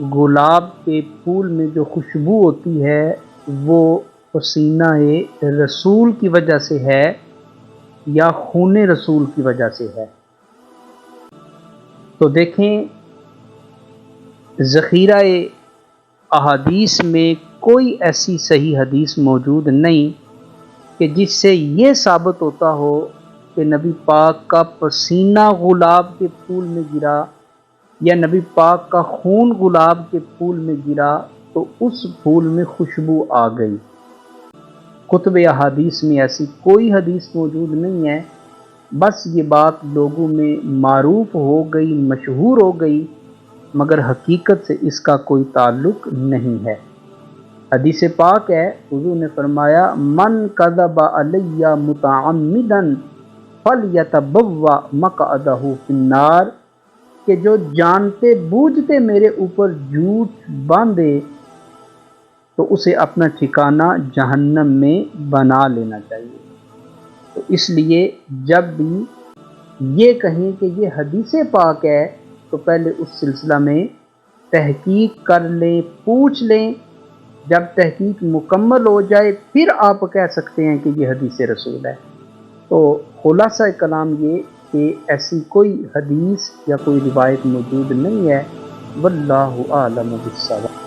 گلاب کے پھول میں جو خوشبو ہوتی ہے وہ پسینہ رسول کی وجہ سے ہے یا خون رسول کی وجہ سے ہے؟ تو دیکھیں، ذخیرہ احادیث میں کوئی ایسی صحیح حدیث موجود نہیں کہ جس سے یہ ثابت ہوتا ہو کہ نبی پاک کا پسینہ گلاب کے پھول میں گرا یا نبی پاک کا خون گلاب کے پھول میں گرا تو اس پھول میں خوشبو آ گئی۔ کتب احادیث میں ایسی کوئی حدیث موجود نہیں ہے، بس یہ بات لوگوں میں معروف ہو گئی، مشہور ہو گئی، مگر حقیقت سے اس کا کوئی تعلق نہیں ہے۔ حدیث پاک ہے، حضور نے فرمایا من کذب علی متعمدا فلیتبوأ مقعدہ فی النار، کہ جو جانتے بوجھتے میرے اوپر جھوٹ باندھے تو اسے اپنا ٹھکانہ جہنم میں بنا لینا چاہیے۔ تو اس لیے جب بھی یہ کہیں کہ یہ حدیث پاک ہے تو پہلے اس سلسلہ میں تحقیق کر لیں، پوچھ لیں۔ جب تحقیق مکمل ہو جائے پھر آپ کہہ سکتے ہیں کہ یہ حدیث رسول ہے۔ تو خلاصہ کلام یہ کہ ایسی کوئی حدیث یا کوئی روایت موجود نہیں ہے۔ واللہ اعلم بالصواب۔